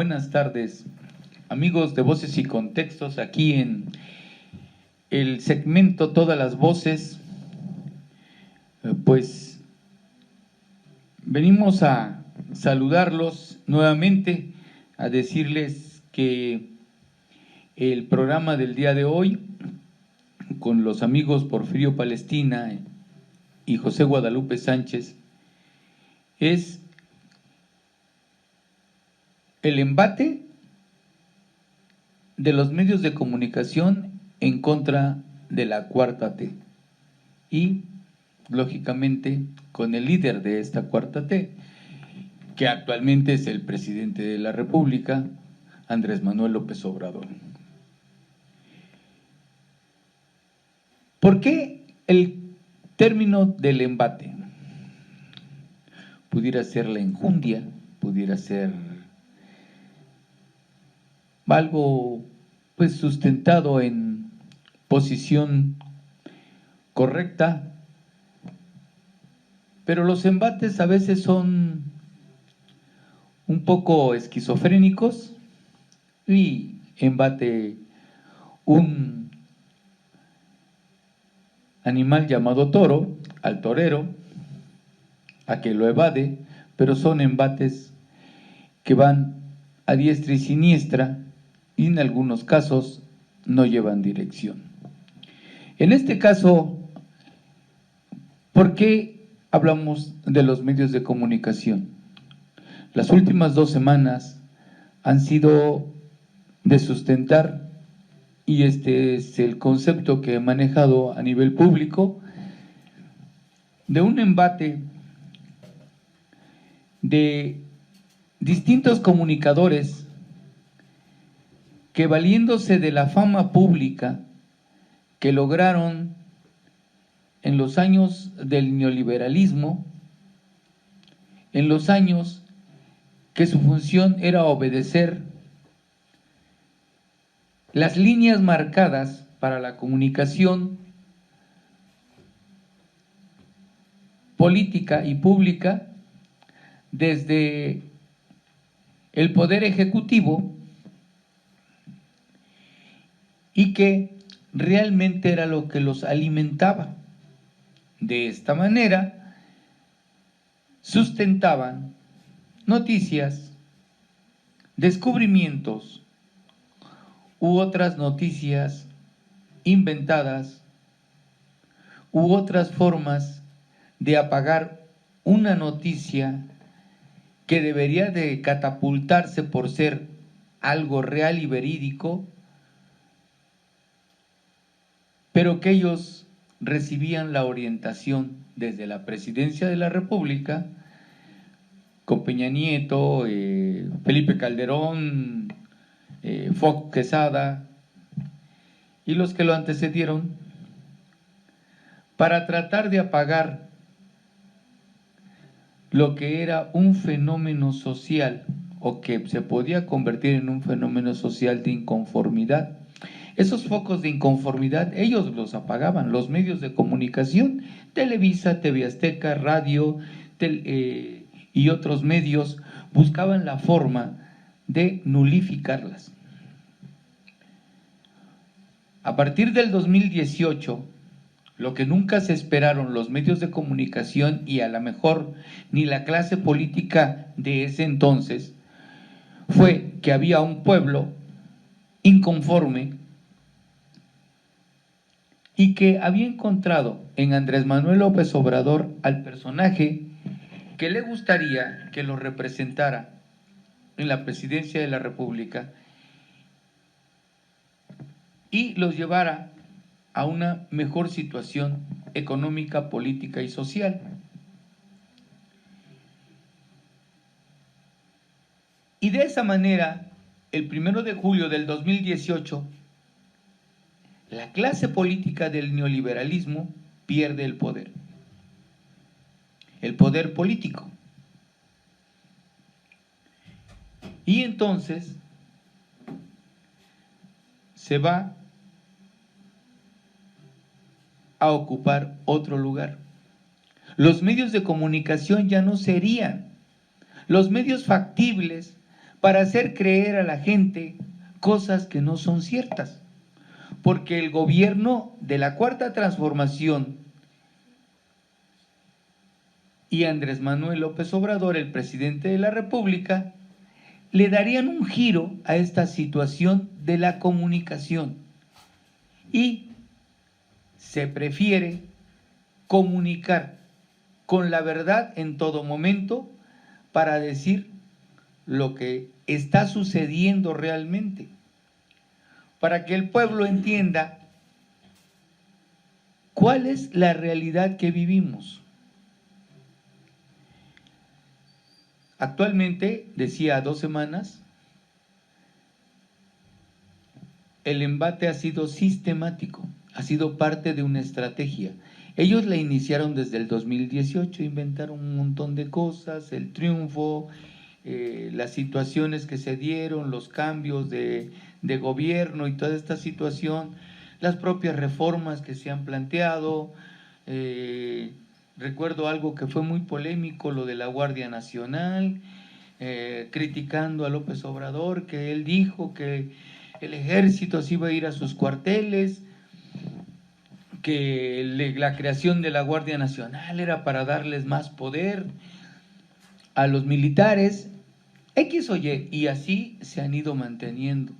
Buenas tardes, amigos de Voces y Contextos, aquí en el segmento Todas las Voces. Pues venimos a saludarlos nuevamente, a decirles que el programa del día de hoy, con los amigos Porfirio Palestina y José Guadalupe Sánchez, es el embate de los medios de comunicación en contra de la Cuarta T y, lógicamente, con el líder de esta Cuarta T, que actualmente es el presidente de la República, Andrés Manuel López Obrador. ¿Por qué el término del embate? Pudiera ser la enjundia, pudiera ser algo pues sustentado en posición correcta, pero los embates a veces son un poco esquizofrénicos y embate un animal llamado toro al torero a que lo evade, pero son embates que van a diestra y siniestra y en algunos casos no llevan dirección. En este caso, ¿por qué hablamos de los medios de comunicación? Las últimas 2 semanas han sido de sustentar, y este es el concepto que he manejado a nivel público, de un embate de distintos comunicadores que, valiéndose de la fama pública que lograron en los años del neoliberalismo, en los años que su función era obedecer las líneas marcadas para la comunicación política y pública desde el Poder Ejecutivo, y que realmente era lo que los alimentaba. De esta manera sustentaban noticias, descubrimientos u otras noticias inventadas u otras formas de apagar una noticia que debería de catapultarse por ser algo real y verídico, pero que ellos recibían la orientación desde la Presidencia de la República, con Peña Nieto, Felipe Calderón, Fox Quesada y los que lo antecedieron, para tratar de apagar lo que era un fenómeno social o que se podía convertir en un fenómeno social de inconformidad. Esos focos de inconformidad ellos los apagaban, los medios de comunicación, Televisa, TV Azteca, radio y otros medios buscaban la forma de nulificarlas. A partir del 2018, lo que nunca se esperaron los medios de comunicación y a lo mejor ni la clase política de ese entonces, fue que había un pueblo inconforme y que había encontrado en Andrés Manuel López Obrador al personaje que le gustaría que lo representara en la presidencia de la República y los llevara a una mejor situación económica, política y social. Y de esa manera, el 1 de julio del 2018, la clase política del neoliberalismo pierde el poder político. Y entonces se va a ocupar otro lugar. Los medios de comunicación ya no serían los medios factibles para hacer creer a la gente cosas que no son ciertas. Porque el gobierno de la Cuarta Transformación y Andrés Manuel López Obrador, el presidente de la República, le darían un giro a esta situación de la comunicación y se prefiere comunicar con la verdad en todo momento para decir lo que está sucediendo realmente, para que el pueblo entienda cuál es la realidad que vivimos. Actualmente, decía 2 semanas, el embate ha sido sistemático, ha sido parte de una estrategia. Ellos la iniciaron desde el 2018, inventaron un montón de cosas, el triunfo, las situaciones que se dieron, los cambios de gobierno y toda esta situación, las propias reformas que se han planteado. Recuerdo algo que fue muy polémico, lo de la Guardia Nacional, criticando a López Obrador, que él dijo que el ejército se iba a ir a sus cuarteles, que la creación de la Guardia Nacional era para darles más poder a los militares, X o Y, y así se han ido manteniendo,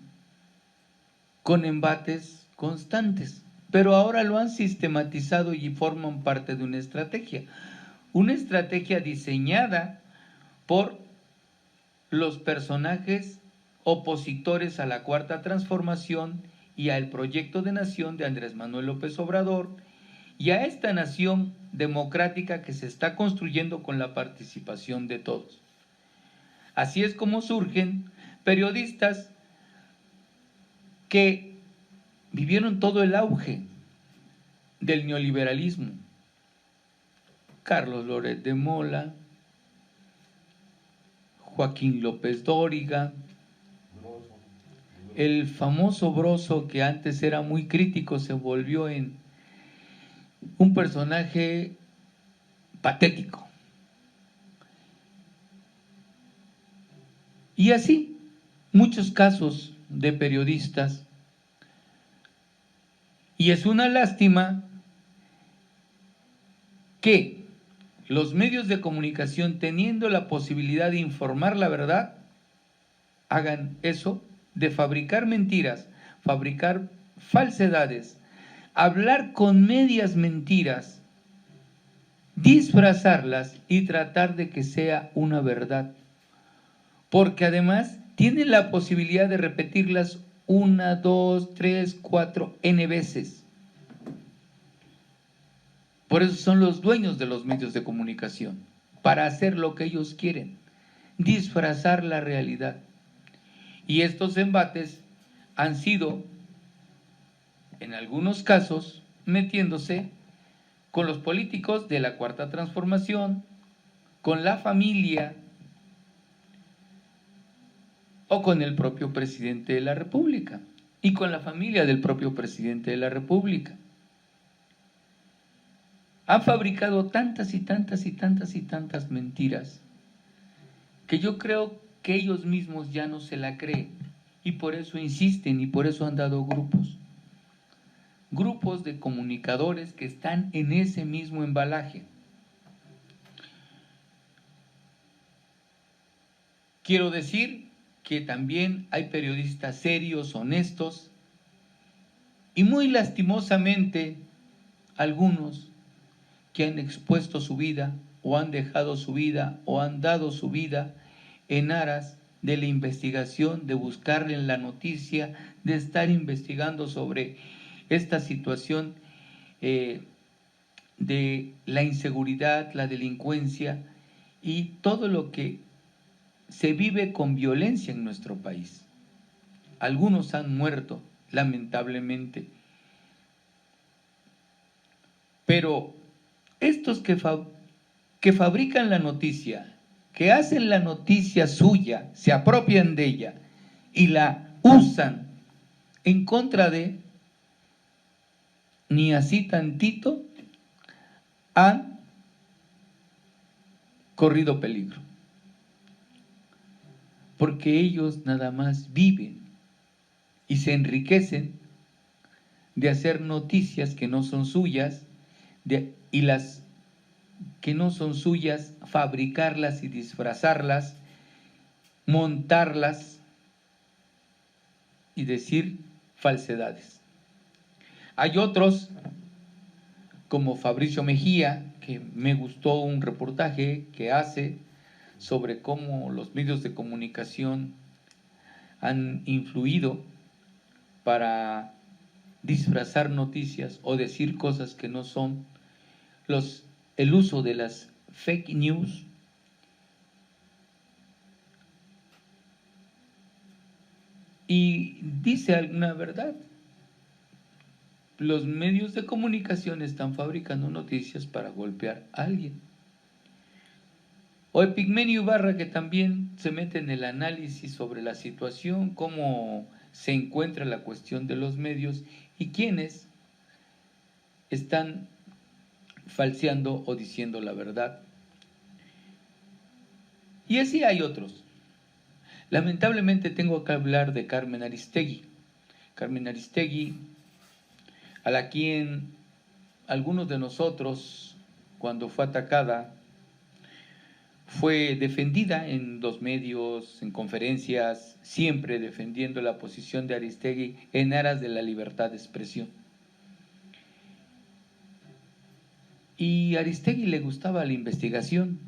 con embates constantes, pero ahora lo han sistematizado y forman parte de una estrategia diseñada por los personajes opositores a la Cuarta Transformación y al proyecto de nación de Andrés Manuel López Obrador y a esta nación democrática que se está construyendo con la participación de todos. Así es como surgen periodistas que vivieron todo el auge del neoliberalismo. Carlos Loret de Mola, Joaquín López Dóriga, el famoso Broso, que antes era muy crítico, se volvió en un personaje patético. Y así, muchos casos de periodistas. Y es una lástima que los medios de comunicación, teniendo la posibilidad de informar la verdad, hagan eso de fabricar mentiras, fabricar falsedades, hablar con medias mentiras, disfrazarlas y tratar de que sea una verdad. Porque además tienen la posibilidad de repetirlas 1, 2, 3, 4, N veces. Por eso son los dueños de los medios de comunicación, para hacer lo que ellos quieren, disfrazar la realidad. Y estos embates han sido, en algunos casos, metiéndose con los políticos de la Cuarta Transformación, con la familia o con el propio presidente de la República y con la familia del propio presidente de la República. Han fabricado tantas y tantas y tantas y tantas mentiras que yo creo que ellos mismos ya no se la creen y por eso insisten y por eso han dado grupos de comunicadores que están en ese mismo embalaje. Quiero decir que también hay periodistas serios, honestos y muy lastimosamente algunos que han expuesto su vida o han dejado su vida o han dado su vida en aras de la investigación, de buscarle en la noticia, de estar investigando sobre esta situación de la inseguridad, la delincuencia y todo lo que se vive con violencia en nuestro país. Algunos han muerto, lamentablemente, pero estos que fabrican la noticia, que hacen la noticia suya, se apropian de ella y la usan en contra de, ni así tantito, han corrido peligro. porque ellos nada más viven y se enriquecen de hacer noticias que no son suyas y las que no son suyas, fabricarlas y disfrazarlas, montarlas y decir falsedades. Hay otros, como Fabricio Mejía, que me gustó un reportaje que hace sobre cómo los medios de comunicación han influido para disfrazar noticias o decir cosas que no son, el uso de las fake news. Y dice alguna verdad. Los medios de comunicación están fabricando noticias para golpear a alguien. O Epigmenio Ibarra, que también se mete en el análisis sobre la situación, cómo se encuentra la cuestión de los medios y quiénes están falseando o diciendo la verdad. Y así hay otros. Lamentablemente tengo que hablar de Carmen Aristegui. Carmen Aristegui, a la quien algunos de nosotros, cuando fue atacada, fue defendida en los medios, en conferencias, siempre defendiendo la posición de Aristegui en aras de la libertad de expresión. Y a Aristegui le gustaba la investigación.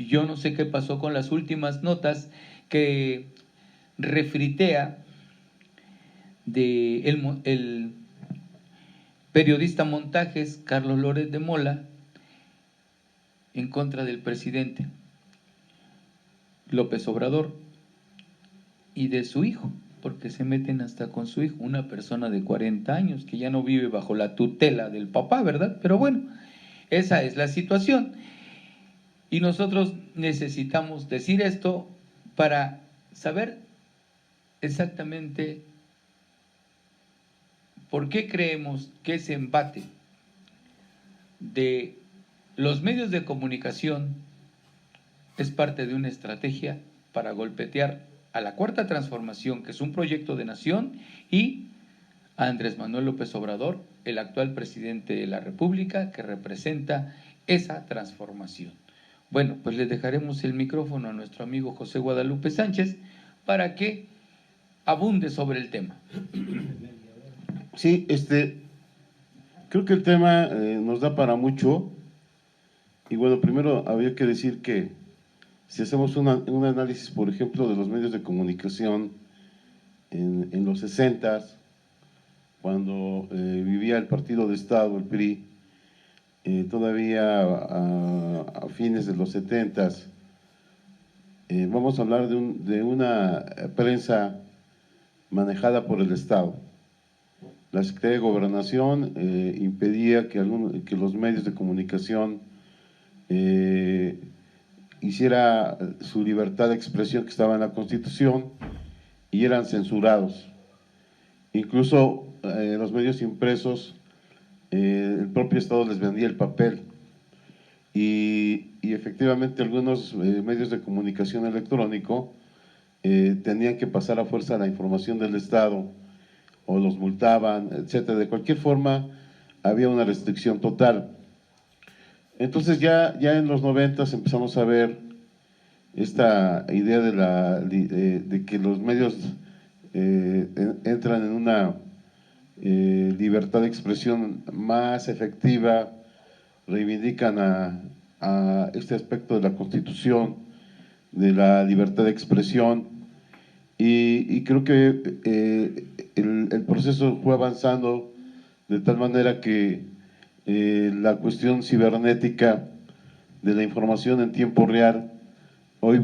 Yo no sé qué pasó con las últimas notas que refritea de el periodista Montajes, Carlos Lórez de Mola, en contra del presidente López Obrador y de su hijo, porque se meten hasta con su hijo, una persona de 40 años que ya no vive bajo la tutela del papá, ¿verdad? Pero bueno, esa es la situación. Y nosotros necesitamos decir esto para saber exactamente por qué creemos que ese embate de los medios de comunicación es parte de una estrategia para golpetear a la Cuarta Transformación, que es un proyecto de nación, y a Andrés Manuel López Obrador, el actual presidente de la República, que representa esa transformación. Bueno, pues le dejaremos el micrófono a nuestro amigo José Guadalupe Sánchez para que abunde sobre el tema. Sí, creo que el tema nos da para mucho. Y bueno, primero habría que decir que si hacemos un análisis, por ejemplo, de los medios de comunicación en los 60s, cuando vivía el Partido de Estado, el PRI, todavía a fines de los 70s, vamos a hablar de una prensa manejada por el Estado. La Secretaría de Gobernación impedía que los medios de comunicación hiciera su libertad de expresión que estaba en la Constitución y eran censurados. Incluso los medios impresos, el propio Estado les vendía el papel y efectivamente algunos medios de comunicación electrónico tenían que pasar a fuerza la información del Estado o los multaban, etcétera. De cualquier forma había una restricción total. Entonces ya en los 90s empezamos a ver esta idea de que los medios entran en una libertad de expresión más efectiva, reivindican a este aspecto de la Constitución, de la libertad de expresión, y creo que el proceso fue avanzando de tal manera que la cuestión cibernética de la información en tiempo real, hoy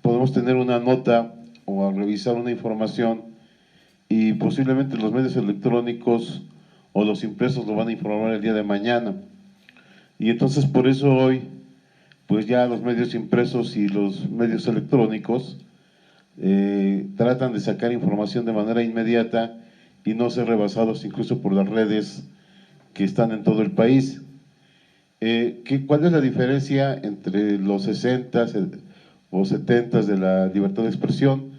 podemos tener una nota o revisar una información y posiblemente los medios electrónicos o los impresos lo van a informar el día de mañana. Y entonces por eso hoy, pues ya los medios impresos y los medios electrónicos tratan de sacar información de manera inmediata y no ser rebasados incluso por las redes que están en todo el país. ¿Cuál es la diferencia entre los 60s o 70 de la libertad de expresión,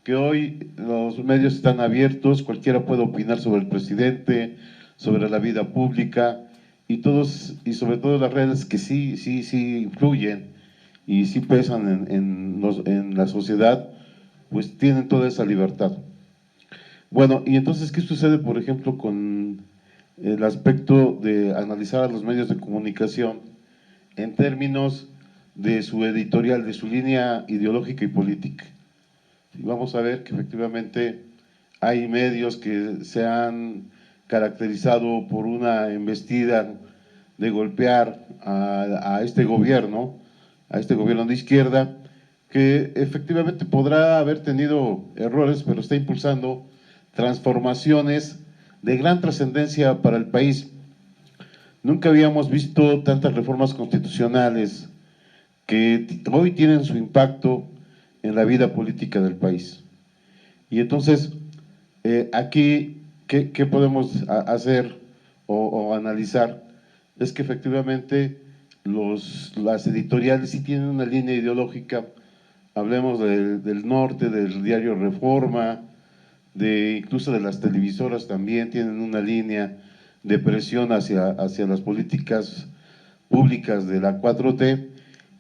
que hoy los medios están abiertos, cualquiera puede opinar sobre el presidente, sobre la vida pública, y sobre todo las redes que sí influyen y sí pesan en la sociedad, pues tienen toda esa libertad. Bueno, y entonces, ¿qué sucede, por ejemplo, con el aspecto de analizar a los medios de comunicación en términos de su editorial, de su línea ideológica y política? Y vamos a ver que efectivamente hay medios que se han caracterizado por una embestida de golpear a este gobierno de izquierda, que efectivamente podrá haber tenido errores, pero está impulsando transformaciones de gran trascendencia para el país. Nunca habíamos visto tantas reformas constitucionales que hoy tienen su impacto en la vida política del país. Y entonces, aquí, ¿qué podemos hacer o analizar? Es que efectivamente las editoriales sí tienen una línea ideológica. Hablemos del norte, del diario Reforma, incluso de las televisoras también tienen una línea de presión hacia las políticas públicas de la 4T,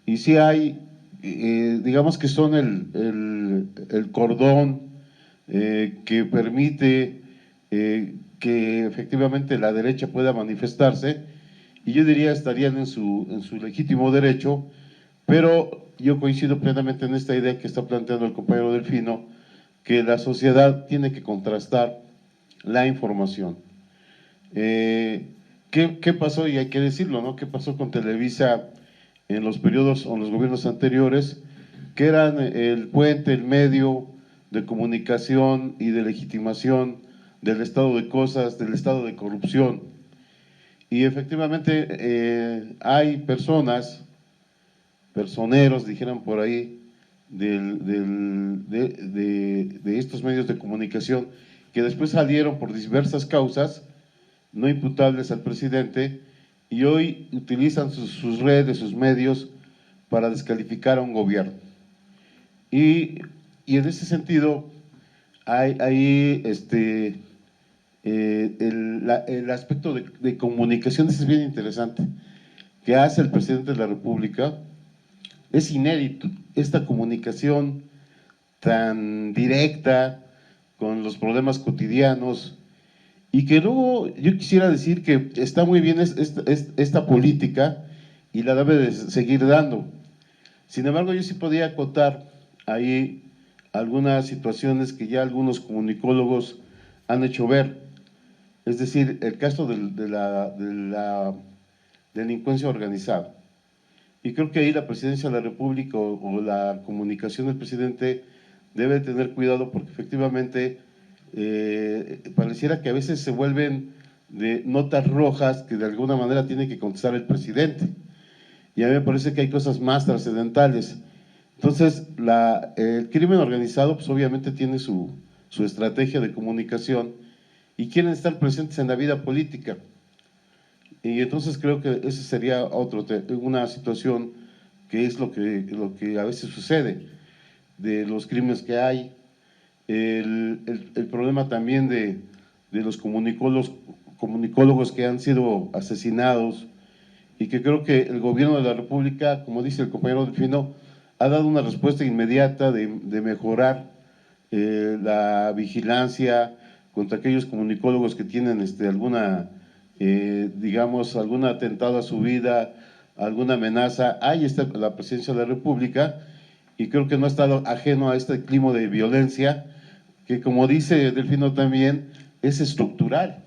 y sí hay, digamos que son el cordón que permite que efectivamente la derecha pueda manifestarse, y yo diría estarían en su legítimo derecho, pero yo coincido plenamente en esta idea que está planteando el compañero Delfino, que la sociedad tiene que contrastar la información. ¿Qué pasó? Y hay que decirlo, ¿no? ¿Qué pasó con Televisa en los periodos o en los gobiernos anteriores, que eran el puente, el medio de comunicación y de legitimación del estado de cosas, del estado de corrupción? Y efectivamente hay personeros, dijeran por ahí, de estos medios de comunicación, que después salieron por diversas causas, no imputables al presidente, y hoy utilizan sus redes, sus medios, para descalificar a un gobierno. Y en ese sentido, hay el aspecto de comunicaciones es bien interesante, que hace el presidente de la República. Es inédito esta comunicación tan directa con los problemas cotidianos, y que luego yo quisiera decir que está muy bien esta política y la debe de seguir dando. Sin embargo, yo sí podía acotar ahí algunas situaciones que ya algunos comunicólogos han hecho ver. Es decir, el caso de la delincuencia organizada. Y creo que ahí la Presidencia de la República o la comunicación del presidente debe tener cuidado, porque efectivamente pareciera que a veces se vuelven de notas rojas que de alguna manera tiene que contestar el presidente. Y a mí me parece que hay cosas más trascendentales. Entonces, el crimen organizado pues obviamente tiene su estrategia de comunicación y quieren estar presentes en la vida política. Y entonces creo que esa sería una situación que es lo que a veces sucede, de los crímenes que hay, el problema también de los comunicólogos que han sido asesinados, y que creo que el gobierno de la República, como dice el compañero Delfino, ha dado una respuesta inmediata de mejorar la vigilancia contra aquellos comunicólogos que tienen digamos, algún atentado a su vida, alguna amenaza. Ahí está la Presidencia de la República, y creo que no ha estado ajeno a este clima de violencia, que como dice Delfino también, es estructural.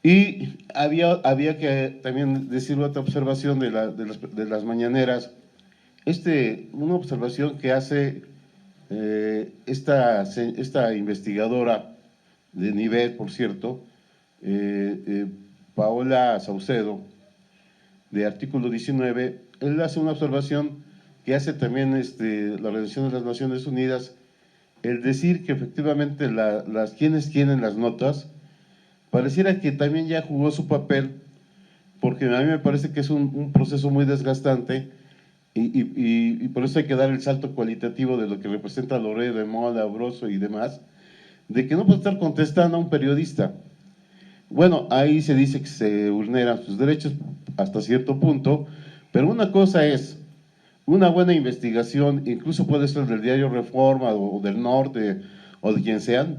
Y había que también decir otra observación de las mañaneras, una observación que hace esta investigadora de nivel, por cierto, Paola Saucedo, de Artículo 19, él hace una observación que hace también la Organización de las Naciones Unidas, el decir que efectivamente quienes tienen las notas, pareciera que también ya jugó su papel, porque a mí me parece que es un proceso muy desgastante, y por eso hay que dar el salto cualitativo de lo que representa Loret de Mola, Broso y demás, de que no puede estar contestando a un periodista. Bueno, ahí se dice que se vulneran sus derechos hasta cierto punto, pero una cosa es una buena investigación, incluso puede ser del diario Reforma o del Norte o de quien sean,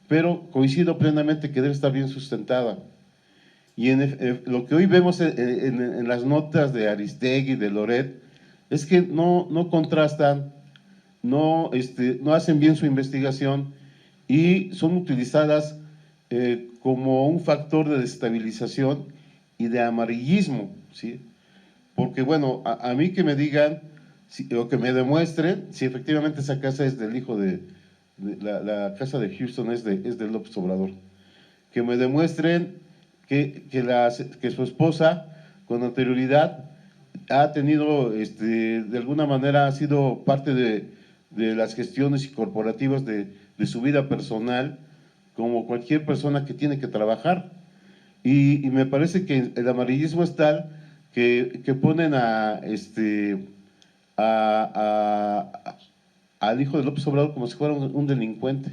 pero coincido plenamente que debe estar bien sustentada. Y lo que hoy vemos en las notas de Aristegui, de Loret, es que no contrastan, no hacen bien su investigación y son utilizadas como un factor de desestabilización y de amarillismo, ¿sí? Porque bueno, a mí que me digan o que me demuestren si efectivamente esa casa es del hijo la casa de Houston es de López Obrador, que me demuestren que su esposa con anterioridad ha tenido, de alguna manera ha sido parte de las gestiones corporativas de su vida personal, como cualquier persona que tiene que trabajar. Y me parece que el amarillismo es tal que ponen al hijo de López Obrador como si fuera un delincuente.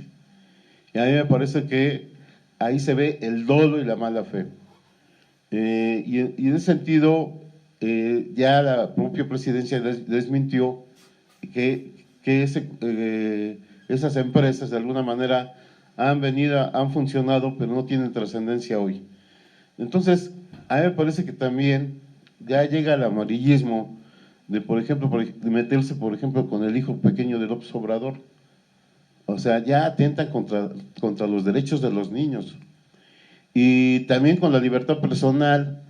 Y a mí me parece que ahí se ve el dolo y la mala fe. Y en ese sentido, ya la propia presidencia desmintió que esas empresas de alguna manera han funcionado, pero no tienen trascendencia hoy. Entonces, a mí me parece que también ya llega el amarillismo de, por ejemplo, de meterse, por ejemplo, con el hijo pequeño de López Obrador. O sea, ya atentan contra los derechos de los niños. Y también con la libertad personal.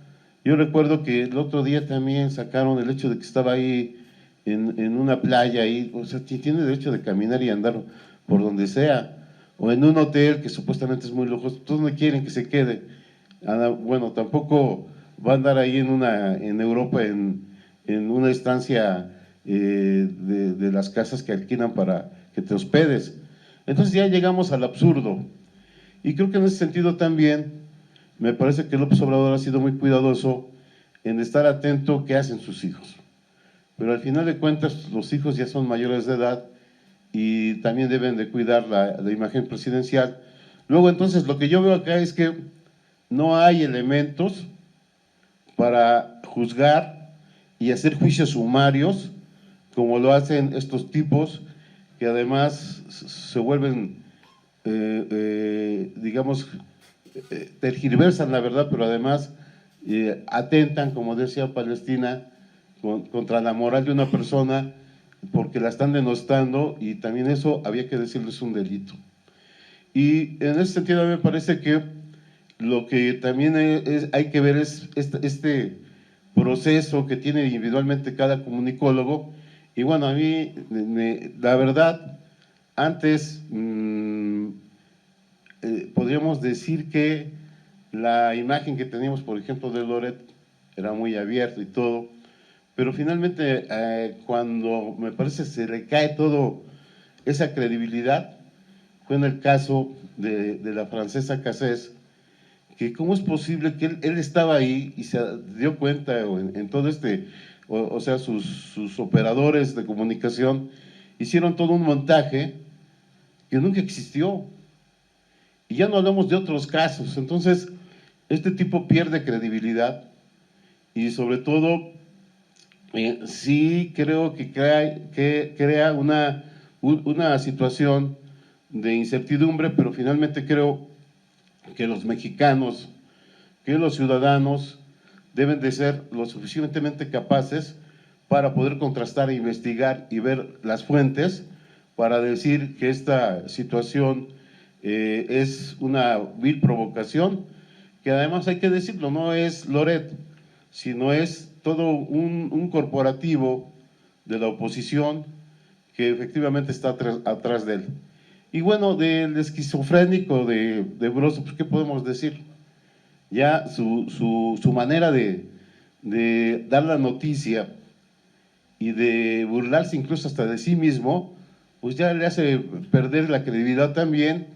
Yo recuerdo que el otro día también sacaron el hecho de que estaba ahí en una playa, ahí, o sea, tiene derecho de caminar y andar por donde sea, o en un hotel que supuestamente es muy lujoso, todos no quieren que se quede. Bueno, tampoco va a andar ahí en Europa en una estancia de las casas que alquilan para que te hospedes. Entonces ya llegamos al absurdo. Y creo que en ese sentido también me parece que López Obrador ha sido muy cuidadoso en estar atento qué hacen sus hijos. Pero al final de cuentas los hijos ya son mayores de edad y también deben de cuidar la imagen presidencial. Luego entonces lo que yo veo acá es que no hay elementos para juzgar y hacer juicios sumarios como lo hacen estos tipos que además se vuelven, digamos, tergiversan la verdad, pero además atentan, como decía Palestina, contra la moral de una persona porque la están denostando y también eso había que decirles un delito. Y en ese sentido a mí me parece que lo que también hay que ver es este proceso que tiene individualmente cada comunicólogo. Y bueno, a mí, la verdad, antes podríamos decir que la imagen que teníamos, por ejemplo, de Loret era muy abierta y todo, pero finalmente cuando me parece se le cae todo esa credibilidad, fue en el caso de la francesa Cassés, que cómo es posible que él estaba ahí y se dio cuenta en todo o sea, sus operadores de comunicación hicieron todo un montaje que nunca existió. Y ya no hablamos de otros casos. Entonces, este tipo pierde credibilidad y sobre todo sí creo que crea una situación de incertidumbre, pero finalmente creo que los mexicanos, que los ciudadanos deben de ser lo suficientemente capaces para poder contrastar e investigar y ver las fuentes para decir que esta situación es una vil provocación, que además hay que decirlo, no es Loret, sino es todo un corporativo de la oposición que efectivamente está atrás de él. Y bueno, del esquizofrénico de Broso, pues ¿qué podemos decir? Ya su manera de dar la noticia y de burlarse incluso hasta de sí mismo, pues ya le hace perder la credibilidad también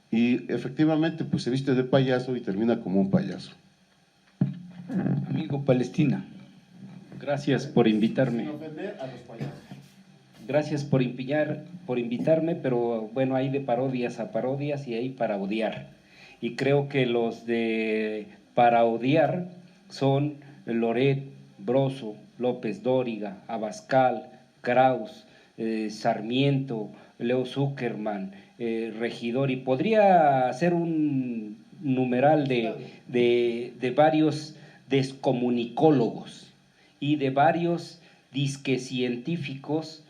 y efectivamente pues se viste de payaso y termina como un payaso. Amigo Palestina. Gracias por invitarme. Sin ofender a los payasos. Gracias por invitarme, pero bueno, hay de parodias a parodias y hay para odiar. Y creo que los de para odiar son Loret, Broso, López Dóriga, Abascal, Kraus, Sarmiento, Leo Zuckerman, Regidor, y podría hacer un numeral de varios descomunicólogos y de varios disque científicos.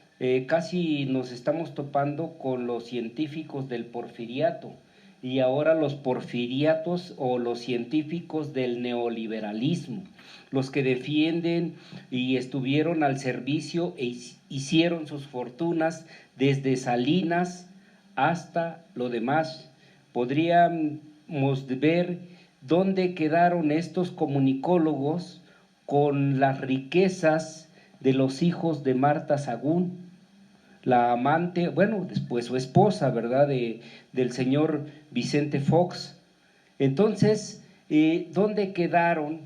Casi nos estamos topando con los científicos del porfiriato y ahora los porfiriatos o los científicos del neoliberalismo, los que defienden y estuvieron al servicio e hicieron sus fortunas desde Salinas hasta lo demás. Podríamos ver dónde quedaron estos comunicólogos con las riquezas de los hijos de Marta Sagún, la amante, bueno, después su esposa, ¿verdad?, del señor Vicente Fox. Entonces, ¿dónde quedaron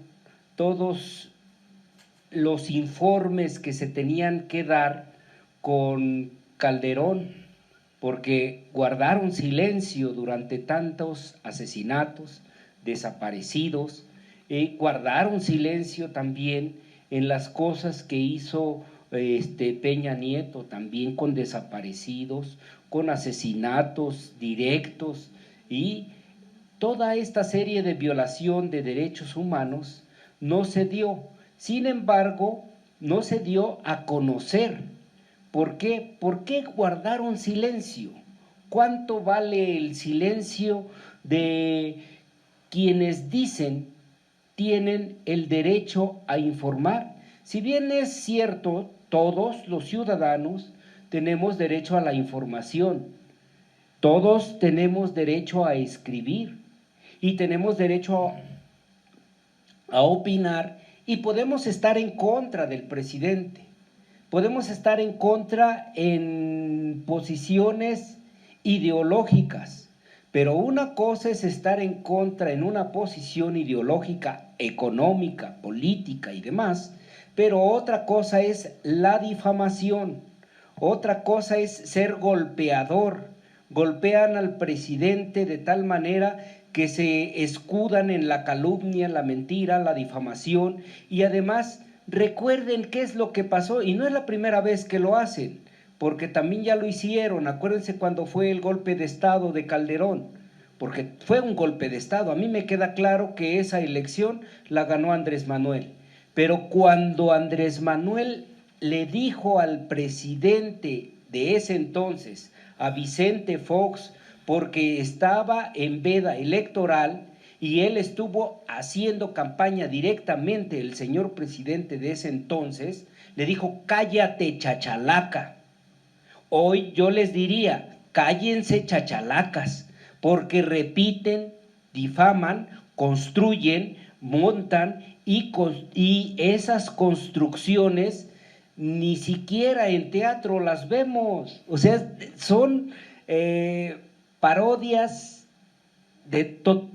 todos los informes que se tenían que dar con Calderón? Porque guardaron silencio durante tantos asesinatos, desaparecidos, guardaron silencio también en las cosas que hizo Peña Nieto, también con desaparecidos, con asesinatos directos y toda esta serie de violación de derechos humanos no se dio. Sin embargo, no se dio a conocer. ¿Por qué? ¿Por qué guardaron silencio? ¿Cuánto vale el silencio de quienes dicen tienen el derecho a informar? Si bien es cierto, todos los ciudadanos tenemos derecho a la información, todos tenemos derecho a escribir y tenemos derecho a opinar, y podemos estar en contra del presidente, podemos estar en contra en posiciones ideológicas, pero una cosa es estar en contra en una posición ideológica, económica, política y demás, pero otra cosa es la difamación, otra cosa es ser golpeador. Golpean al presidente de tal manera que se escudan en la calumnia, la mentira, la difamación, y además recuerden qué es lo que pasó, y no es la primera vez que lo hacen, porque también ya lo hicieron. Acuérdense cuando fue el golpe de Estado de Calderón, porque fue un golpe de Estado. A mí me queda claro que esa elección la ganó Andrés Manuel, pero cuando Andrés Manuel le dijo al presidente de ese entonces, a Vicente Fox, porque estaba en veda electoral y él estuvo haciendo campaña directamente, el señor presidente de ese entonces, le dijo: cállate, chachalaca. Hoy yo les diría: cállense, chachalacas, porque repiten, difaman, construyen, montan, y esas construcciones ni siquiera en teatro las vemos. O sea, son parodias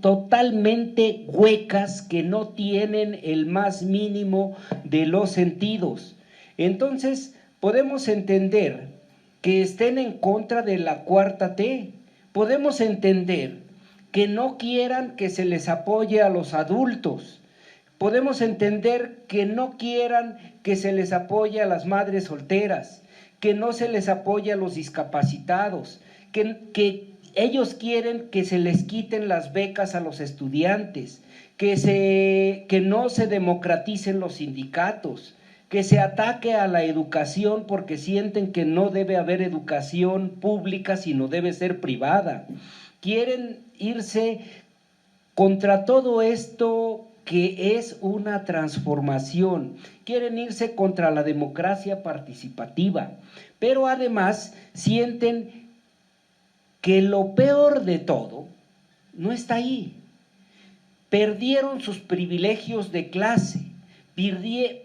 totalmente huecas que no tienen el más mínimo de los sentidos. Entonces, podemos entender que estén en contra de la cuarta T, podemos entender que no quieran que se les apoye a los adultos, podemos entender que no quieran que se les apoye a las madres solteras, que no se les apoye a los discapacitados, que ellos quieren que se les quiten las becas a los estudiantes, que no se democraticen los sindicatos, que se ataque a la educación porque sienten que no debe haber educación pública, sino debe ser privada. Quieren irse contra todo esto que es una transformación, quieren irse contra la democracia participativa, pero además sienten que lo peor de todo no está ahí. Perdieron sus privilegios de clase,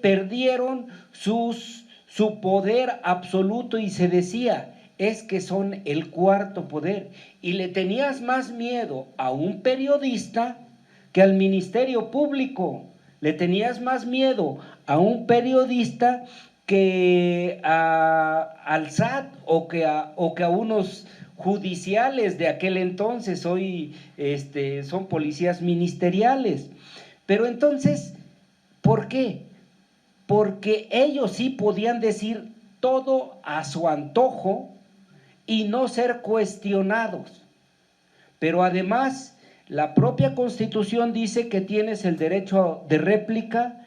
perdieron su poder absoluto, y se decía: es que son el cuarto poder, y le tenías más miedo a un periodista que al Ministerio Público, le tenías más miedo a un periodista que al SAT o que a unos judiciales de aquel entonces. Hoy son policías ministeriales. Pero entonces, ¿por qué? Porque ellos sí podían decir todo a su antojo y no ser cuestionados. Pero además, la propia Constitución dice que tienes el derecho de réplica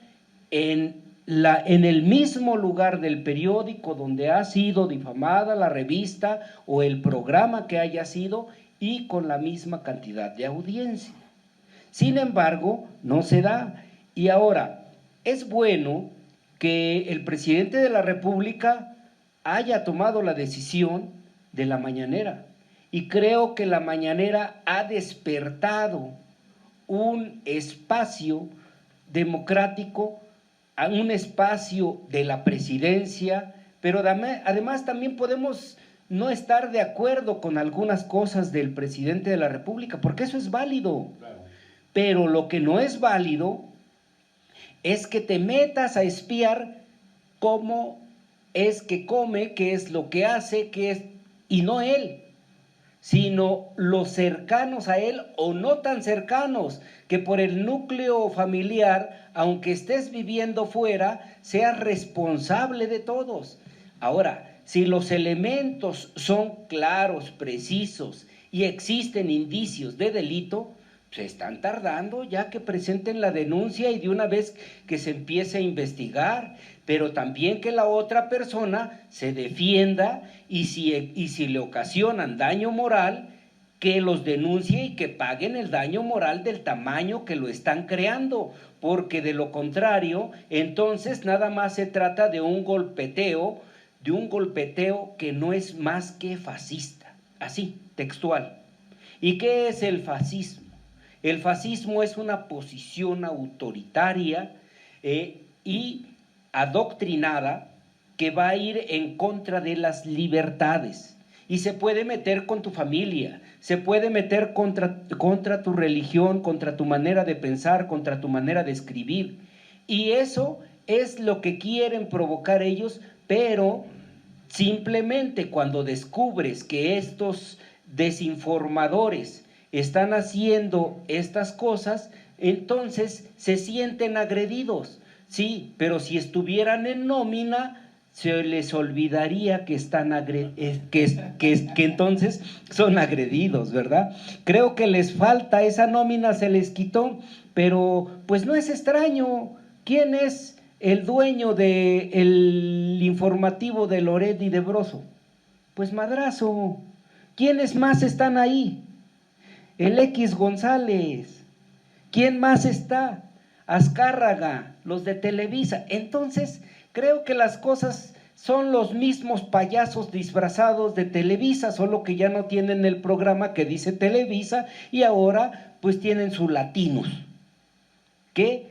en el mismo lugar del periódico donde ha sido difamada la revista o el programa que haya sido, y con la misma cantidad de audiencia. Sin embargo, no se da. Y ahora, es bueno que el presidente de la República haya tomado la decisión de la mañanera, y creo que la mañanera ha despertado un espacio democrático, a un espacio de la presidencia, pero además también podemos no estar de acuerdo con algunas cosas del presidente de la República, porque eso es válido. Claro. Pero lo que no es válido es que te metas a espiar cómo es que come, qué es lo que hace, y no él, sino los cercanos a él o no tan cercanos, que por el núcleo familiar, aunque estés viviendo fuera, seas responsable de todos. Ahora, si los elementos son claros, precisos y existen indicios de delito, se están tardando ya que presenten la denuncia y de una vez que se empiece a investigar, pero también que la otra persona se defienda, y si le ocasionan daño moral, que los denuncie y que paguen el daño moral del tamaño que lo están creando, porque de lo contrario, entonces nada más se trata de un golpeteo que no es más que fascista, así, textual. ¿Y qué es el fascismo? El fascismo es una posición autoritaria y adoctrinada que va a ir en contra de las libertades, y se puede meter con tu familia, se puede meter contra tu religión, contra tu manera de pensar, contra tu manera de escribir, y eso es lo que quieren provocar ellos. Pero simplemente cuando descubres que estos desinformadores están haciendo estas cosas, entonces se sienten agredidos. Sí, pero si estuvieran en nómina, se les olvidaría que están que entonces son agredidos, ¿verdad? Creo que les falta, esa nómina se les quitó, pero pues no es extraño. ¿Quién es el dueño del informativo de Loret y de Broso? Pues Madrazo. ¿Quiénes más están ahí? El X González. ¿Quién más está? Azcárraga, los de Televisa. Entonces, creo que las cosas son los mismos payasos disfrazados de Televisa, solo que ya no tienen el programa que dice Televisa y ahora pues tienen su Latinus. ¿Qué?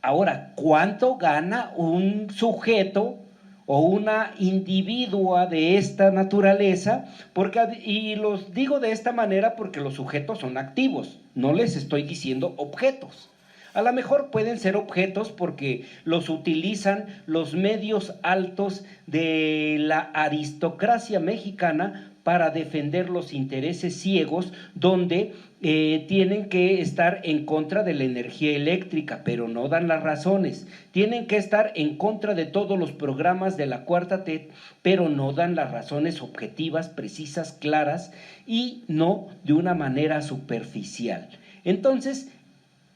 Ahora, ¿cuánto gana un sujeto o una individua de esta naturaleza? Y los digo de esta manera porque los sujetos son activos, no les estoy diciendo objetos. A lo mejor pueden ser objetos porque los utilizan los medios altos de la aristocracia mexicana para defender los intereses ciegos, donde tienen que estar en contra de la energía eléctrica, pero no dan las razones. Tienen que estar en contra de todos los programas de la Cuarta T, pero no dan las razones objetivas, precisas, claras, y no de una manera superficial. Entonces,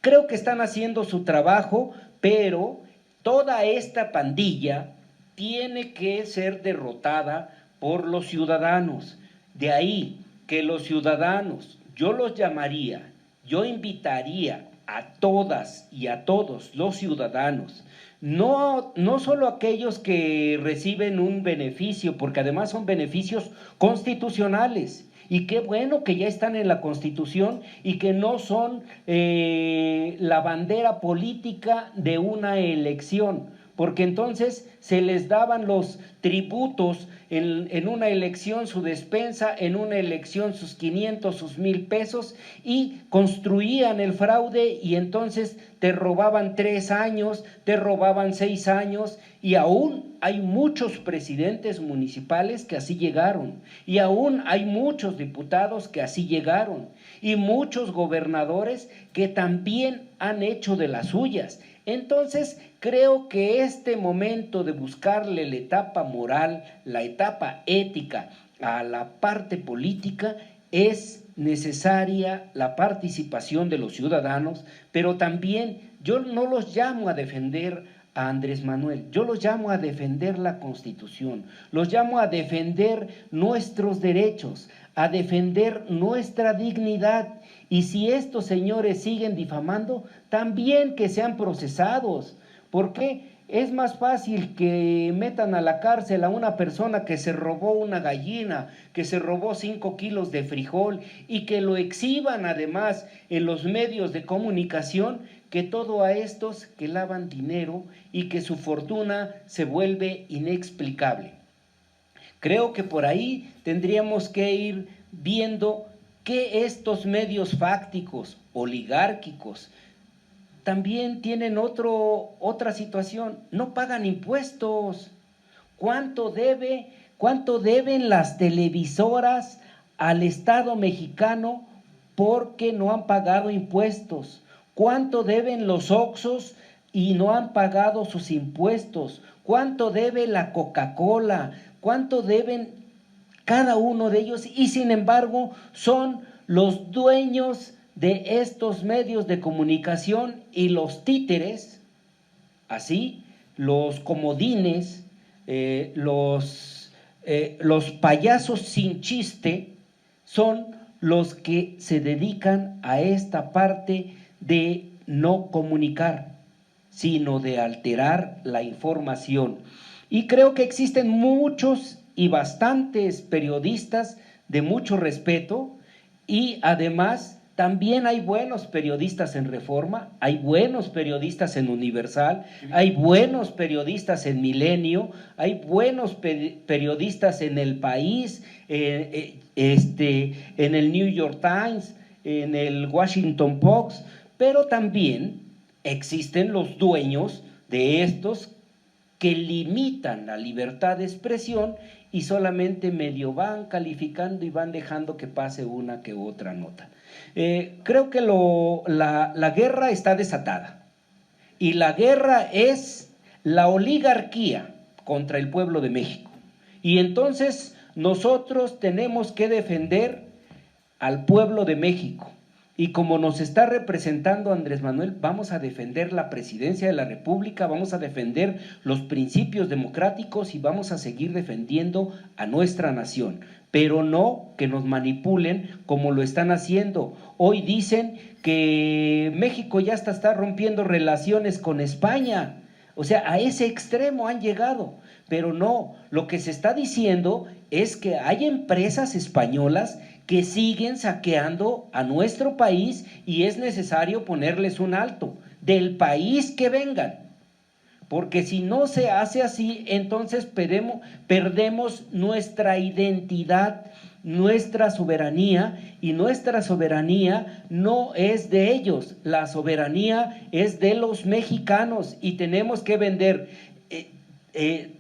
creo que están haciendo su trabajo, pero toda esta pandilla tiene que ser derrotada por los ciudadanos. De ahí que los ciudadanos, yo los llamaría, yo invitaría a todas y a todos los ciudadanos, no solo aquellos que reciben un beneficio, porque además son beneficios constitucionales, y qué bueno que ya están en la Constitución y que no son la bandera política de una elección, porque entonces se les daban los tributos en una elección, su despensa, en una elección sus 500, sus 1,000 pesos, y construían el fraude, y entonces te robaban 3 años, te robaban 6 años, y aún hay muchos presidentes municipales que así llegaron, y aún hay muchos diputados que así llegaron, y muchos gobernadores que también han hecho de las suyas. Entonces, creo que este momento de buscarle la etapa moral, la etapa ética a la parte política, es necesaria la participación de los ciudadanos, pero también yo no los llamo a defender a Andrés Manuel, yo los llamo a defender la Constitución, los llamo a defender nuestros derechos, a defender nuestra dignidad. Y si estos señores siguen difamando, también que sean procesados. ¿Por qué? Es más fácil que metan a la cárcel a una persona que se robó una gallina, que se robó 5 kilos de frijol, y que lo exhiban además en los medios de comunicación, que todo a estos que lavan dinero y que su fortuna se vuelve inexplicable. Creo que por ahí tendríamos que ir viendo que estos medios fácticos, oligárquicos, también tienen otra situación, no pagan impuestos. ¿Cuánto deben las televisoras al Estado mexicano porque no han pagado impuestos? ¿Cuánto deben los Oxxos y no han pagado sus impuestos? ¿Cuánto debe la Coca-Cola? ¿Cuánto deben cada uno de ellos? Y sin embargo son los dueños de estos medios de comunicación, y los títeres, así, los comodines, los payasos sin chiste, son los que se dedican a esta parte de no comunicar, sino de alterar la información. Y creo que existen muchos y bastantes periodistas de mucho respeto, y además también hay buenos periodistas en Reforma, hay buenos periodistas en Universal, hay buenos periodistas en Milenio, hay buenos periodistas en El País, en el New York Times, en el Washington Post, pero también existen los dueños de estos que limitan la libertad de expresión y solamente medio van calificando y van dejando que pase una que otra nota. Creo que la guerra está desatada, y la guerra es la oligarquía contra el pueblo de México, y entonces nosotros tenemos que defender al pueblo de México. Y como nos está representando Andrés Manuel, vamos a defender la presidencia de la República, vamos a defender los principios democráticos y vamos a seguir defendiendo a nuestra nación, pero no que nos manipulen como lo están haciendo. Hoy dicen que México ya está rompiendo relaciones con España, o sea, a ese extremo han llegado, pero no, lo que se está diciendo es que hay empresas españolas que siguen saqueando a nuestro país y es necesario ponerles un alto, del país que vengan, porque si no se hace así, entonces perdemos nuestra identidad, nuestra soberanía, y nuestra soberanía no es de ellos, la soberanía es de los mexicanos, y tenemos que vender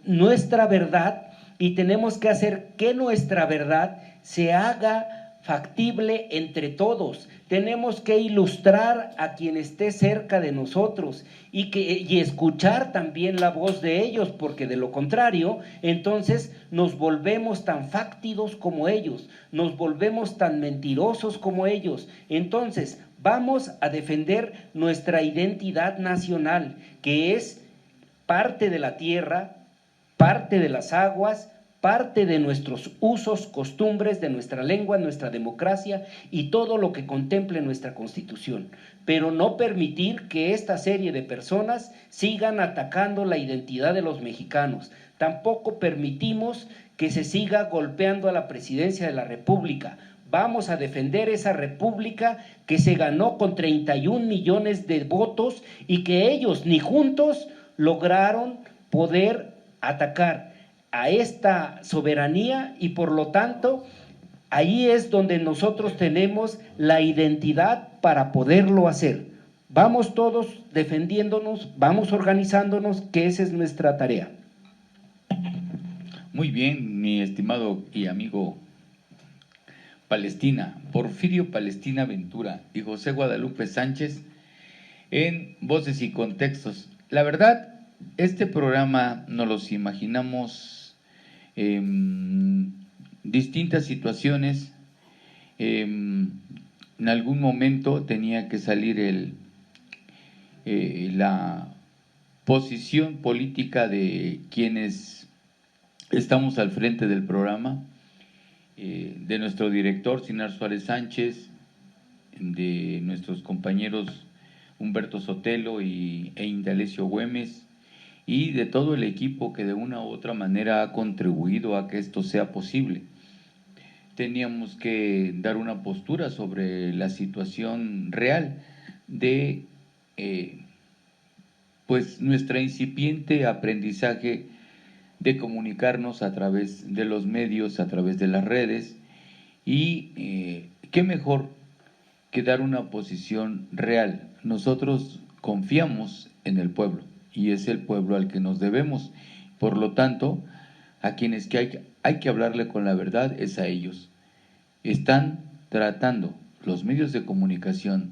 nuestra verdad, y tenemos que hacer que nuestra verdad se haga factible entre todos. Tenemos que ilustrar a quien esté cerca de nosotros y escuchar también la voz de ellos, porque de lo contrario, entonces nos volvemos tan fáctidos como ellos, nos volvemos tan mentirosos como ellos. Entonces, vamos a defender nuestra identidad nacional, que es parte de la tierra, parte de las aguas, parte de nuestros usos, costumbres, de nuestra lengua, nuestra democracia y todo lo que contemple nuestra Constitución, pero no permitir que esta serie de personas sigan atacando la identidad de los mexicanos. Tampoco permitimos que se siga golpeando a la presidencia de la República. Vamos a defender esa república que se ganó con 31 millones de votos y que ellos ni juntos lograron poder atacar a esta soberanía y por lo tanto ahí es donde nosotros tenemos la identidad para poderlo hacer. Vamos todos defendiéndonos, vamos organizándonos, que esa es nuestra tarea. Muy bien, mi estimado y amigo Palestina, Porfirio Palestina Ventura y José Guadalupe Sánchez en Voces y Contextos. La verdad, este programa nos los imaginamos distintas situaciones. En algún momento tenía que salir la posición política de quienes estamos al frente del programa, de nuestro director Sinar Suárez Sánchez, de nuestros compañeros Humberto Sotelo e Indalecio Güemes, y de todo el equipo que de una u otra manera ha contribuido a que esto sea posible. Teníamos que dar una postura sobre la situación real de pues nuestra incipiente aprendizaje de comunicarnos a través de los medios, a través de las redes, y qué mejor que dar una posición real. Nosotros confiamos en el pueblo y es el pueblo al que nos debemos. Por lo tanto, a quienes hay que hablarle con la verdad es a ellos. Están tratando los medios de comunicación,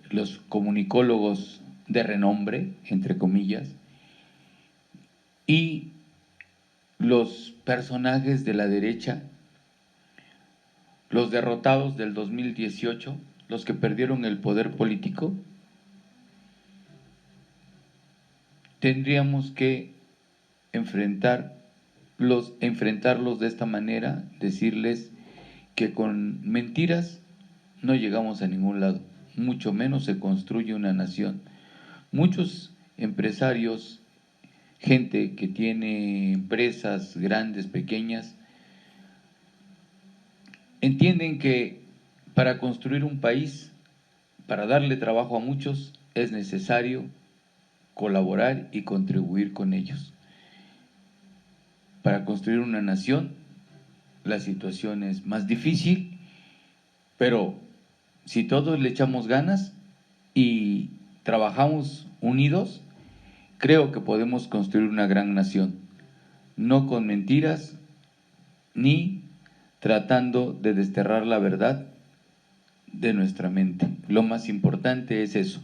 los comunicólogos de renombre, entre comillas, y los personajes de la derecha, los derrotados del 2018, los que perdieron el poder político, tendríamos que enfrentarlos de esta manera, decirles que con mentiras no llegamos a ningún lado, mucho menos se construye una nación. Muchos empresarios, gente que tiene empresas grandes, pequeñas, entienden que para construir un país, para darle trabajo a muchos, es necesario colaborar y contribuir con ellos. Para construir una nación, la situación es más difícil, pero si todos le echamos ganas y trabajamos unidos, creo que podemos construir una gran nación, no con mentiras ni tratando de desterrar la verdad de nuestra mente. Lo más importante es eso.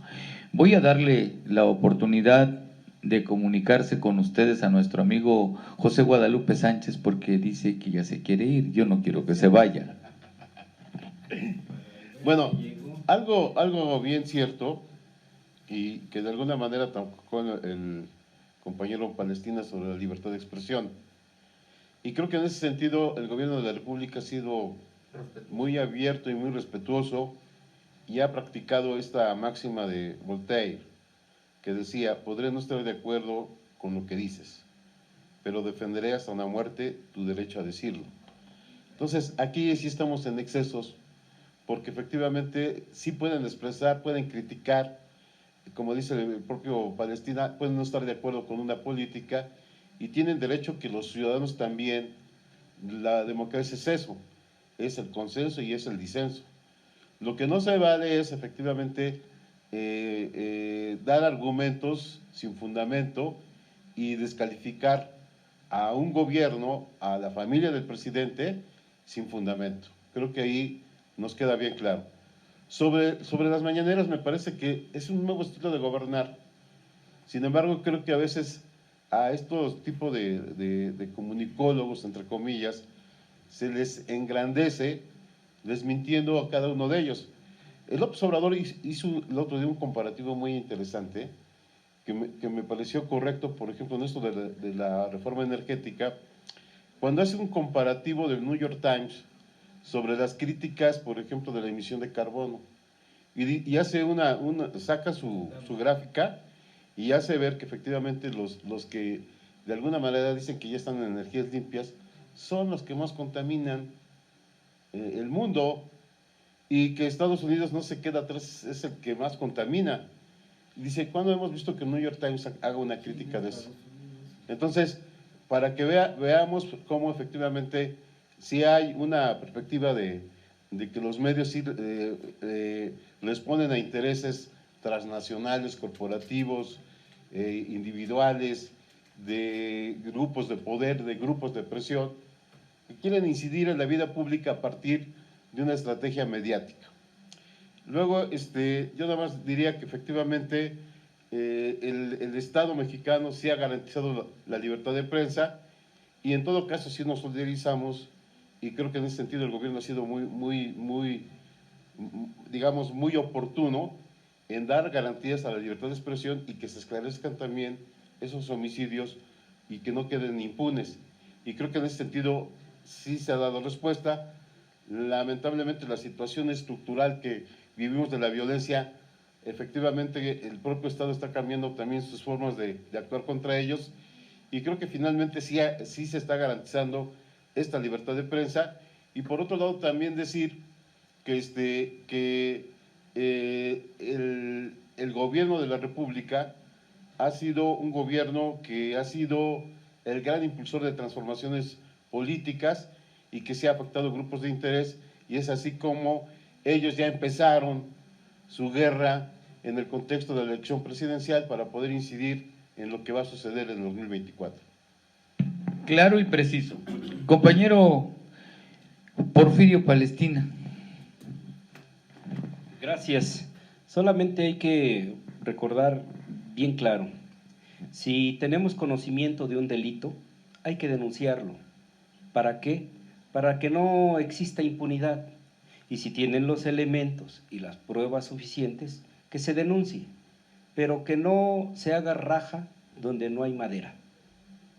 Voy a darle la oportunidad de comunicarse con ustedes a nuestro amigo José Guadalupe Sánchez, porque dice que ya se quiere ir. Yo no quiero que se vaya. Bueno, algo bien cierto, y que de alguna manera tocó el compañero Palestina sobre la libertad de expresión. Y creo que en ese sentido el gobierno de la República ha sido muy abierto y muy respetuoso y ha practicado esta máxima de Voltaire, que decía: podré no estar de acuerdo con lo que dices, pero defenderé hasta una muerte tu derecho a decirlo. Entonces, aquí sí estamos en excesos, porque efectivamente sí pueden expresar, pueden criticar, como dice el propio Palestina, pueden no estar de acuerdo con una política y tienen derecho que los ciudadanos también. La democracia es eso, es el consenso y es el disenso. Lo que no se vale es efectivamente dar argumentos sin fundamento y descalificar a un gobierno, a la familia del presidente, sin fundamento. Creo que ahí nos queda bien claro. Sobre las mañaneras, me parece que es un nuevo estilo de gobernar. Sin embargo, creo que a veces a estos tipos de comunicólogos, entre comillas, se les engrandece desmintiendo a cada uno de ellos. El López Obrador hizo el otro día un comparativo muy interesante que me pareció correcto, por ejemplo, en esto de la reforma energética, cuando hace un comparativo del New York Times sobre las críticas, por ejemplo, de la emisión de carbono, y hace saca su gráfica y hace ver que efectivamente los que de alguna manera dicen que ya están en energías limpias son los que más contaminan el mundo, y que Estados Unidos no se queda atrás, es el que más contamina. Dice, ¿cuándo hemos visto que el New York Times haga una crítica de eso? Entonces, para que veamos cómo efectivamente sí hay una perspectiva de que los medios sí, responden a intereses transnacionales, corporativos, individuales, de grupos de poder, de grupos de presión, que quieren incidir en la vida pública a partir de una estrategia mediática. Luego, yo nada más diría que efectivamente el Estado mexicano sí ha garantizado la libertad de prensa, y en todo caso sí nos solidarizamos, y creo que en ese sentido el gobierno ha sido digamos, muy oportuno en dar garantías a la libertad de expresión y que se esclarezcan también esos homicidios y que no queden impunes. Y creo que en ese sentido sí se ha dado respuesta. Lamentablemente la situación estructural que vivimos de la violencia, efectivamente el propio Estado está cambiando también sus formas de actuar contra ellos, y creo que finalmente sí se está garantizando esta libertad de prensa. Y por otro lado también decir que el gobierno de la República ha sido un gobierno que ha sido el gran impulsor de transformaciones políticas y que se ha afectado a grupos de interés, y es así como ellos ya empezaron su guerra en el contexto de la elección presidencial para poder incidir en lo que va a suceder en el 2024. Claro y preciso. Compañero Porfirio Palestina. Gracias. Solamente hay que recordar bien claro, si tenemos conocimiento de un delito, hay que denunciarlo. ¿Para qué? Para que no exista impunidad. Y si tienen los elementos y las pruebas suficientes, que se denuncie, pero que no se haga raja donde no hay madera.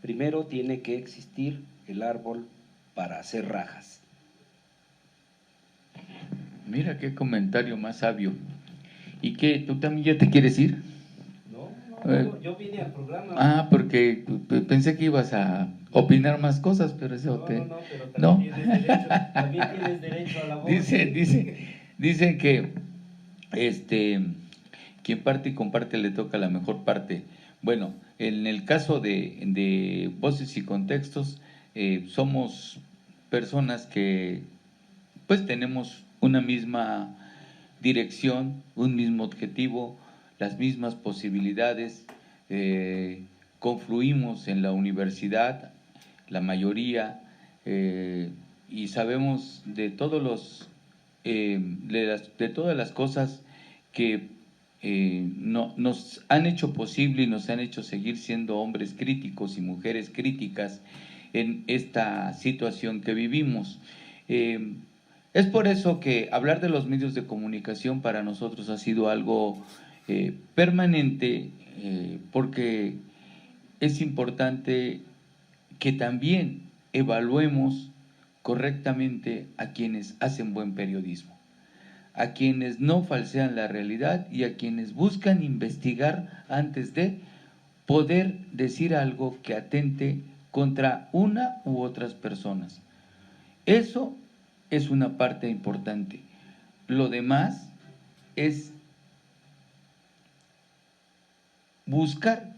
Primero tiene que existir el árbol para hacer rajas. Mira qué comentario más sabio. ¿Y qué? ¿Tú también ya te quieres ir? No, yo vine al programa. Porque pensé que ibas a opinar más cosas, pero eso No, pero también tienes derecho a la voz. Dicen que quien parte y comparte le toca la mejor parte. Bueno, en el caso de Voces y Contextos, somos personas que pues tenemos una misma dirección, un mismo objetivo, las mismas posibilidades, confluimos en la universidad, la mayoría, y sabemos de todos los de todas las cosas que nos han hecho posible y nos han hecho seguir siendo hombres críticos y mujeres críticas en esta situación que vivimos. Es por eso que hablar de los medios de comunicación para nosotros ha sido algo permanente, porque es importante que también evaluemos correctamente a quienes hacen buen periodismo, a quienes no falsean la realidad y a quienes buscan investigar antes de poder decir algo que atente contra una u otras personas. Eso es una parte importante. Lo demás es buscar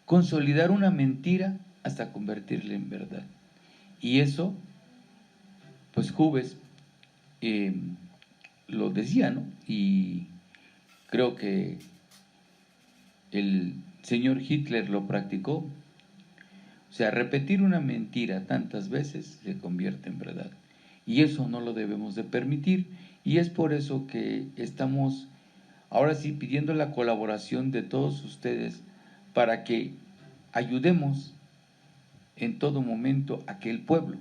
consolidar una mentira hasta convertirla en verdad. Y eso, pues Jubes lo decía, ¿no? Y creo que el señor Hitler lo practicó. O sea, repetir una mentira tantas veces se convierte en verdad. Y eso no lo debemos de permitir. Y es por eso que estamos ahora sí pidiendo la colaboración de todos ustedes para que ayudemos en todo momento a que el pueblo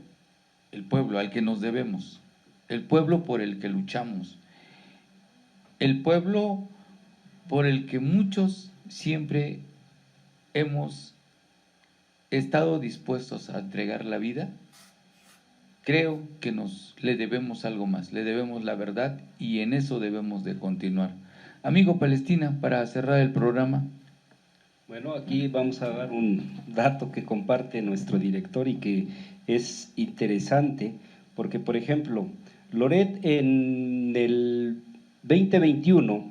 al que nos debemos, el pueblo por el que luchamos, el pueblo por el que muchos siempre hemos estado dispuestos a entregar la vida, creo que le debemos algo más, le debemos la verdad, y en eso debemos de continuar. Amigo Palestina, para cerrar el programa. Bueno, aquí vamos a dar un dato que comparte nuestro director y que es interesante, porque por ejemplo, Loret en el 2021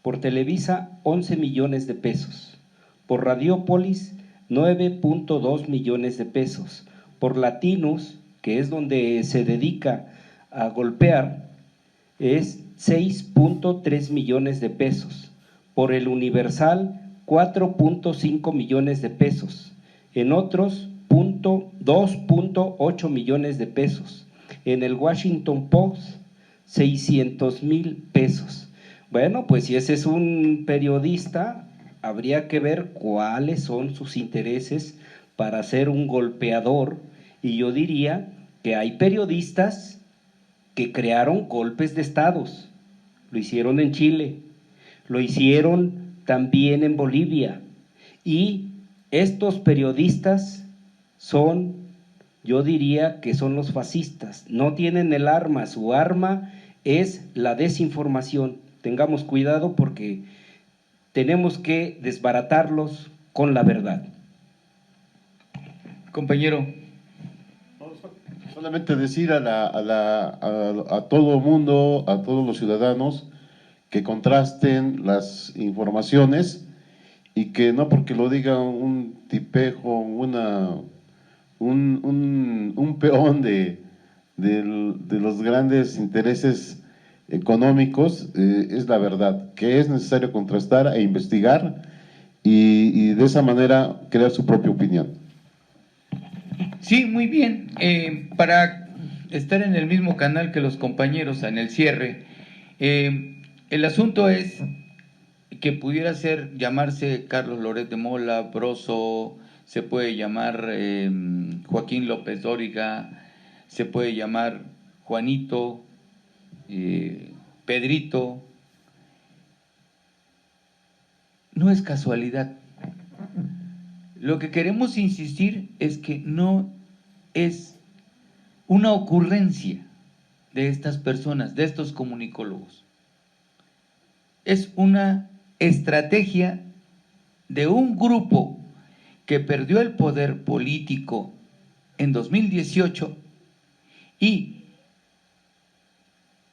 por Televisa 11 millones de pesos, por Radiópolis 9.2 millones de pesos, por Latinos, que es donde se dedica a golpear, es 6.3 millones de pesos, por El Universal 4.5 millones de pesos, en otros 2.8 millones de pesos, en el Washington Post 600,000 pesos. Bueno, pues si ese es un periodista, habría que ver cuáles son sus intereses para ser un golpeador, y yo diría que hay periodistas que crearon golpes de estados, lo hicieron en Chile, lo hicieron también en Bolivia, y estos periodistas son, yo diría que son los fascistas, no tienen el arma, su arma es la desinformación. Tengamos cuidado porque tenemos que desbaratarlos con la verdad. Compañero. Solamente decir a todo mundo, a todos los ciudadanos, que contrasten las informaciones y que no porque lo diga un tipejo, un peón de los grandes intereses económicos, es la verdad, que es necesario contrastar e investigar y de esa manera crear su propia opinión. Sí, muy bien. Para estar en el mismo canal que los compañeros en el cierre, el asunto es que pudiera ser llamarse Carlos Loret de Mola, Broso, se puede llamar Joaquín López Dóriga, se puede llamar Juanito, Pedrito. No es casualidad. Lo que queremos insistir es que no es una ocurrencia de estas personas, de estos comunicólogos. Es una estrategia de un grupo que perdió el poder político en 2018 y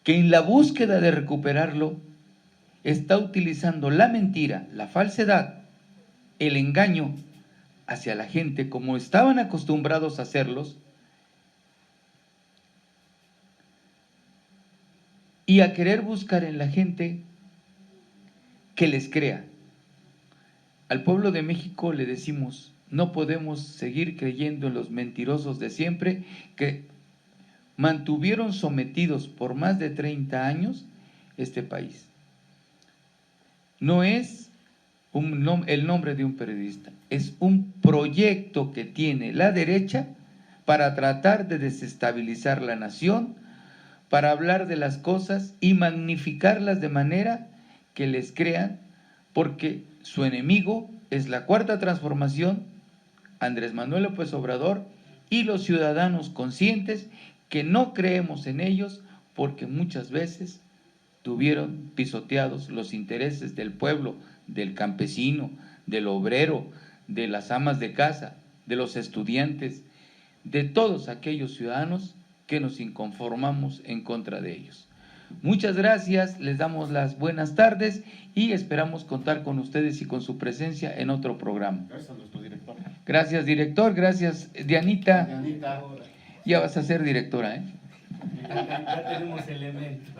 que en la búsqueda de recuperarlo está utilizando la mentira, la falsedad, el engaño hacia la gente como estaban acostumbrados a hacerlos, y a querer buscar en la gente que les crea. Al pueblo de México le decimos, no podemos seguir creyendo en los mentirosos de siempre que mantuvieron sometidos por más de 30 años este país. No es el nombre de un periodista, es un proyecto que tiene la derecha para tratar de desestabilizar la nación, para hablar de las cosas y magnificarlas de manera que les crean, porque su enemigo es la Cuarta Transformación, Andrés Manuel López Obrador y los ciudadanos conscientes que no creemos en ellos porque muchas veces tuvieron pisoteados los intereses del pueblo, del campesino, del obrero, de las amas de casa, de los estudiantes, de todos aquellos ciudadanos que nos inconformamos en contra de ellos. Muchas gracias, les damos las buenas tardes y esperamos contar con ustedes y con su presencia en otro programa. Gracias a nuestro director. Gracias, director, gracias, Dianita. Dianita. Ya vas a ser directora, ¿eh? Ya tenemos elementos.